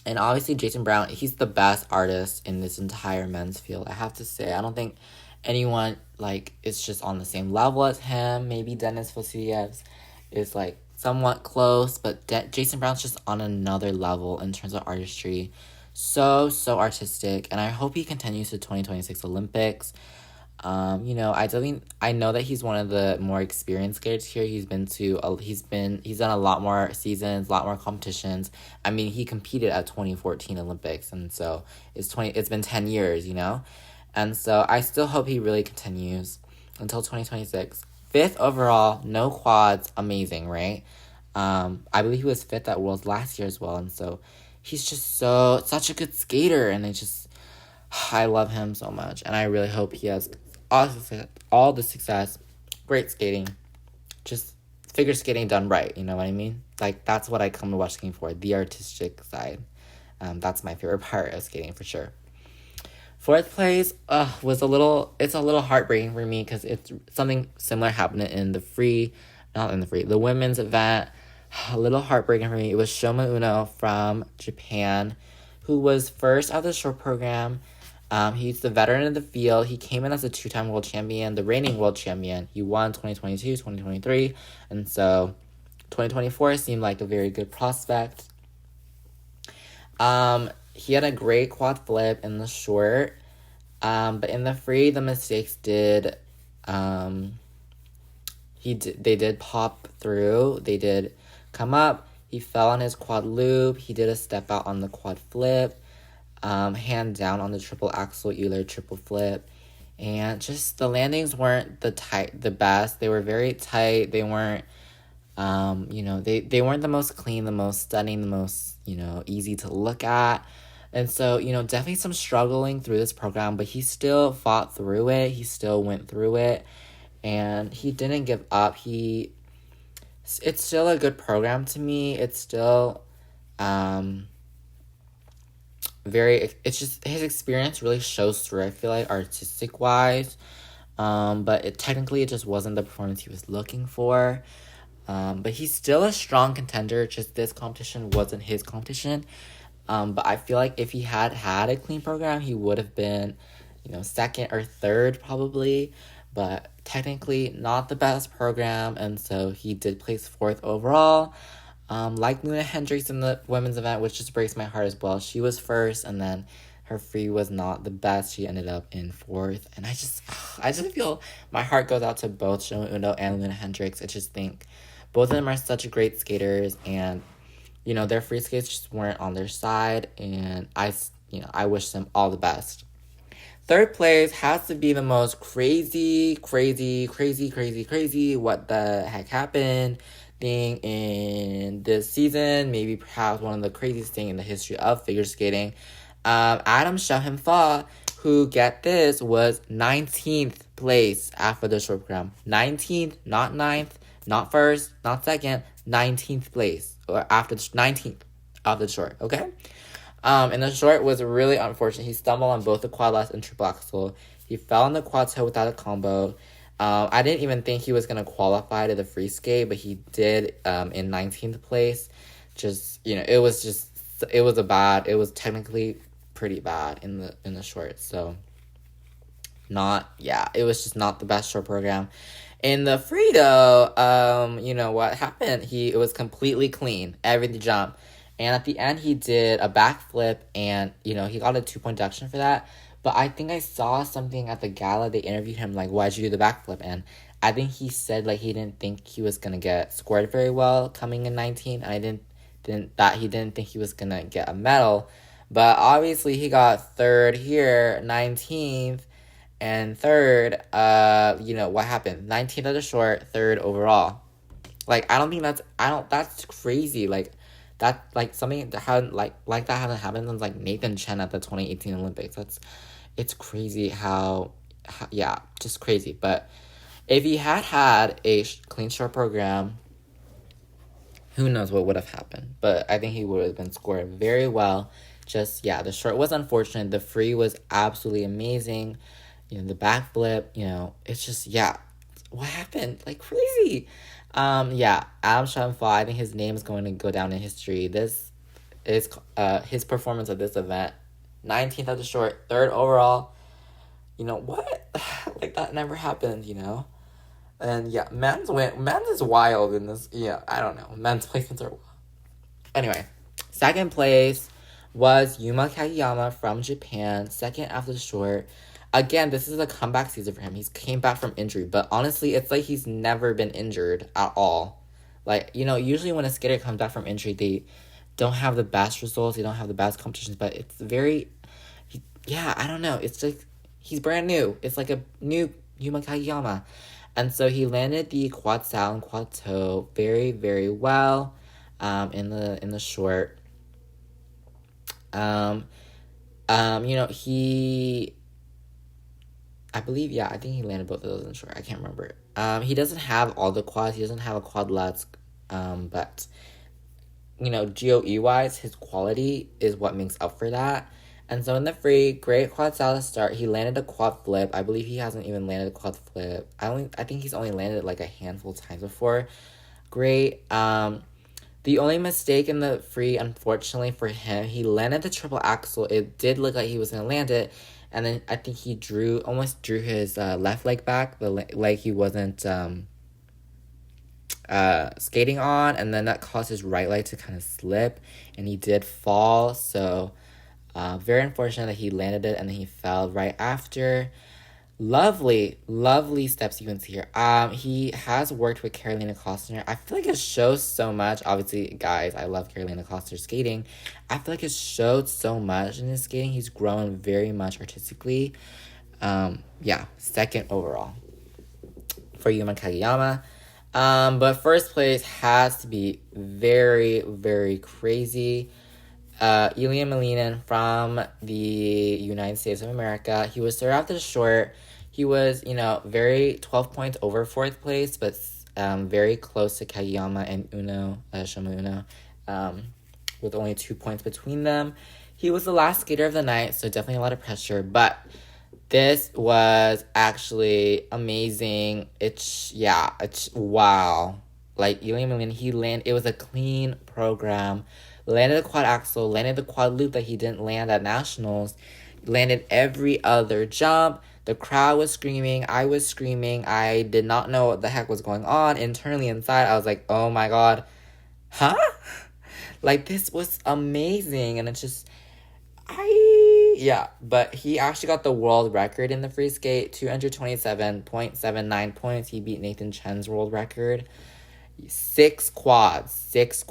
And obviously Jason Brown, he's the best artist in this entire men's field. I have to say, I don't think anyone, like, is just on the same level as him. Maybe Dennis Vasilyevs is, like, somewhat close, but Jason Brown's just on another level in terms of artistry. So artistic, and I hope he continues to 2026 Olympics. You know, I know that he's one of the more experienced skaters here. He's done a lot more seasons, a lot more competitions. I mean, he competed at 2014 Olympics, and so it's been 10 years, you know? And so I still hope he really continues until 2026. Fifth overall, no quads, amazing, right? I believe he was fifth at Worlds last year as well, and so he's just such a good skater, and I love him so much, and I really hope he has all the success, great skating, just figure skating done right, you know what I mean? Like, that's what I come to watch skating for, the artistic side. That's my favorite part of skating for sure. Fourth place it's a little heartbreaking for me because it's something similar happened the women's event. A little heartbreaking for me. It was Shoma Uno from Japan, who was first out of the short program. He's the veteran of the field. He came in as a 2-time world champion, the reigning world champion. He won 2022, 2023, and so 2024 seemed like a very good prospect. He had a great quad flip in the short, but in the free, the mistakes did pop through. They did come up. He fell on his quad loop. He did a step out on the quad flip. Hand down on the triple axel Euler triple flip, and just the landings weren't the best. They were very tight. They weren't, they weren't the most clean, the most stunning, the most, easy to look at. And so, definitely some struggling through this program, but he still fought through it. He still went through it, and he didn't give up. It's still a good program to me. It's still, it's just his experience really shows through, I feel like, artistic wise, but it just wasn't the performance he was looking for, but he's still a strong contender. Just this competition wasn't his competition, but I feel like if he had a clean program, he would have been, second or third probably, but technically not the best program, and so he did place fourth overall. Like Luna Hendricks in the women's event, which just breaks my heart as well. She was first, and then her free was not the best. She ended up in fourth, and I just feel my heart goes out to both Shoma Uno and Luna Hendricks. I just think both of them are such great skaters, and their free skates just weren't on their side, and I wish them all the best. Third place has to be the most crazy, what the heck happened thing in this season, maybe perhaps one of the craziest thing in the history of figure skating. Adam Schoenfeld, who, get this, was 19th place after the short program. 19th, not 9th, not first, not second, 19th place, or after the 19th of the short, okay? And the short was really unfortunate. He stumbled on both the quad last and triple axel. He fell on the quad toe without a combo. I didn't even think he was going to qualify to the free skate, but he did in 19th place. It was technically pretty bad in the short. So it was just not the best short program. In the free though, you know what happened? It was completely clean, every jump. And at the end he did a backflip and, you know, he got a 2-point deduction for that. But I think I saw something at the gala, they interviewed him like, why'd you do the backflip? And I think he said like he didn't think he was gonna get scored very well coming in 19, and he didn't think he was gonna get a medal. But obviously he got third here, 19th, and third, you know, what happened? 19th at the short, third overall. Like, that's crazy. Like, that, like, something that hadn't, like that hasn't happened since, like, Nathan Chen at the 2018 Olympics. It's crazy yeah, just crazy. But if he had a clean short program, who knows what would have happened. But I think he would have been scored very well. Just, yeah, the short was unfortunate. The free was absolutely amazing. You know, the backflip, you know, it's just, yeah, what happened? Like, crazy. Yeah, Adam Schoenfeld, I think his name is going to go down in history. This is, his performance at this event, 19th at the short, third overall. You know, what? Like, that never happened, you know? And, yeah, men's is wild in this, yeah, I don't know. Men's placements are wild. Anyway, second place was Yuma Kageyama from Japan, second after the short. Again, this is a comeback season for him. He's came back from injury, but honestly, it's like he's never been injured at all. Like, you know, usually when a skater comes back from injury, they don't have the best results, they don't have the best competitions, but it's I don't know. It's like, he's brand new. It's like a new Yuma Kageyama. And so he landed the quad sal and quad toe very, very well in the short. You know, I think he landed both of those in short. I can't remember. He doesn't have all the quads. He doesn't have a quad lutz. But, you know, GOE-wise, his quality is what makes up for that. And so in the free, great quad salad start. He landed a quad flip. I believe he hasn't even landed a quad flip. I think he's only landed it like a handful of times before. Great. The only mistake in the free, unfortunately for him, he landed the triple axel. It did look like he was going to land it. And then I think he almost drew his left leg back, the leg he wasn't skating on. And then that caused his right leg to kind of slip. And he did fall. So very unfortunate that he landed it and then he fell right after. Lovely, lovely step sequence here. He has worked with Carolina Kostner. I feel like it shows so much. Obviously, guys, I love Carolina Kostner skating. I feel like it showed so much in his skating. He's grown very much artistically. Second overall for Yuma Kageyama. But first place has to be very, very crazy. Ilya Malinin from the United States of America. He was third after the short. He was, 12 points over fourth place, but very close to Kageyama and Shoma Uno, with only 2 points between them. He was the last skater of the night, so definitely a lot of pressure, but this was actually amazing. It's wow. Like, Ilya Malinin, it was a clean program. Landed the quad axel, landed the quad loop that he didn't land at nationals, landed every other jump. The crowd was screaming, I was screaming, I did not know what the heck was going on. Internally inside, I was like, oh my god, huh? Like, this was amazing, and it's just, but he actually got the world record in the free skate, 227.79 points. He beat Nathan Chen's world record. 6 quads in this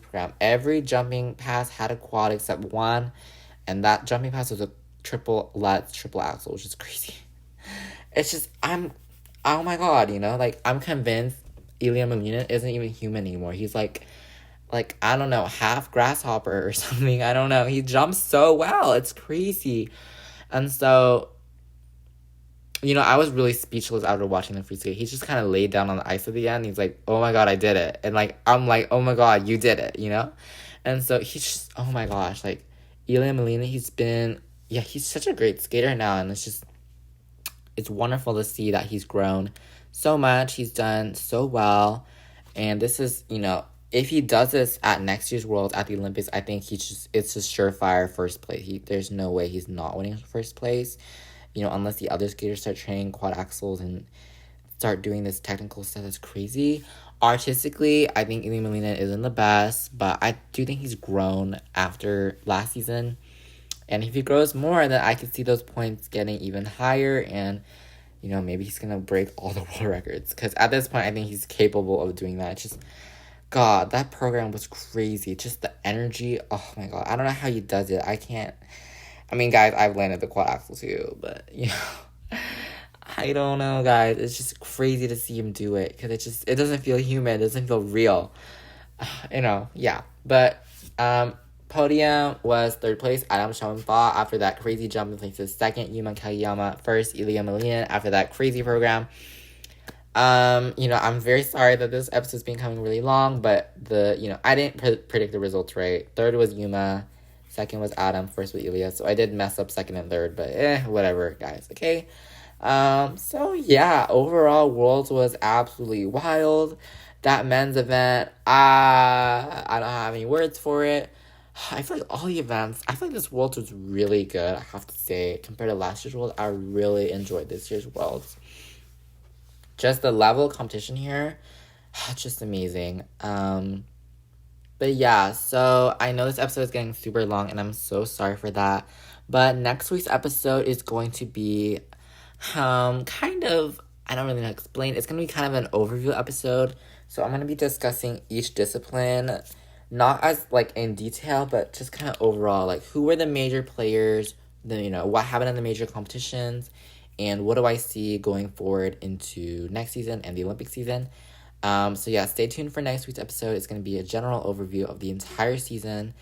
program. Every jumping pass had a quad except one, and that jumping pass was a triple axel, which is crazy. It's just, oh my god, like, I'm convinced Ilya Malinin isn't even human anymore. He's like, I don't know, half grasshopper or something. I don't know. He jumps so well. It's crazy. And so, I was really speechless after watching the free skate. He just kind of laid down on the ice at the end. He's like, oh my god, I did it. And, like, I'm like, oh my god, you did it, And so he's just, oh my gosh, like, Ilya Malinin, he's such a great skater now. And it's wonderful to see that he's grown so much. He's done so well. And this is, if he does this at next year's Worlds at the Olympics, I think it's just surefire first place. There's no way he's not winning first place. you know, unless the other skaters start training quad axels and start doing this technical stuff that's crazy. Artistically, I think Ilya Molina isn't the best, but I do think he's grown after last season. And if he grows more, then I could see those points getting even higher, and, you know, maybe he's going to break all the world records. Because at this point, I think he's capable of doing that. It's just, God, that program was crazy. Just the energy. Oh, my God. I don't know how he does it. I can't. I mean, guys, I've landed the quad axel too, but, you know, I don't know, guys. It's just crazy to see him do it, because it doesn't feel human. It doesn't feel real. You know, yeah. But, podium was third place, Adam Schoenfeld, after that crazy jump in places. Second, Yuma Kageyama. First, Ilya Molina, after that crazy program. You know, I'm very sorry that this episode's been coming really long, but I didn't predict the results right. Third was Yuma. Second was Adam. First was Ilya. So I did mess up second and third, but whatever, guys, okay? So yeah, overall, Worlds was absolutely wild. That men's event, I don't have any words for it. I feel like all the events, I feel like this Worlds was really good, I have to say. Compared to last year's Worlds, I really enjoyed this year's Worlds. Just the level of competition here, just amazing. But yeah, so I know this episode is getting super long, and I'm so sorry for that. But next week's episode is going to be kind of, I don't really know how to explain. It's going to be kind of an overview episode. So I'm going to be discussing each discipline, not as, like, in detail, but just kind of overall, like, who were the major players, what happened in the major competitions, and what do I see going forward into next season and the Olympic season. So yeah, stay tuned for next week's episode. It's going to be a general overview of the entire season.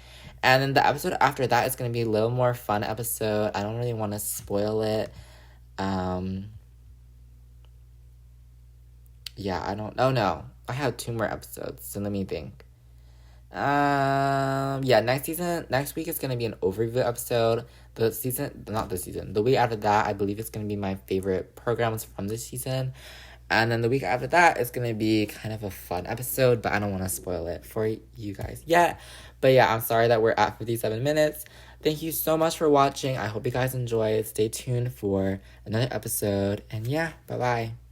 And then the episode after that is going to be a little more fun episode. I don't really want to spoil it. Yeah, I don't... Oh, no. I have 2 more episodes, so let me think. Yeah, next week is going to be an overview episode. The week after that, I believe it's going to be my favorite programs from this season. And then the week after that, it's going to be kind of a fun episode, but I don't want to spoil it for you guys yet. But yeah, I'm sorry that we're at 57 minutes. Thank you so much for watching. I hope you guys enjoyed. Stay tuned for another episode. And yeah, bye-bye.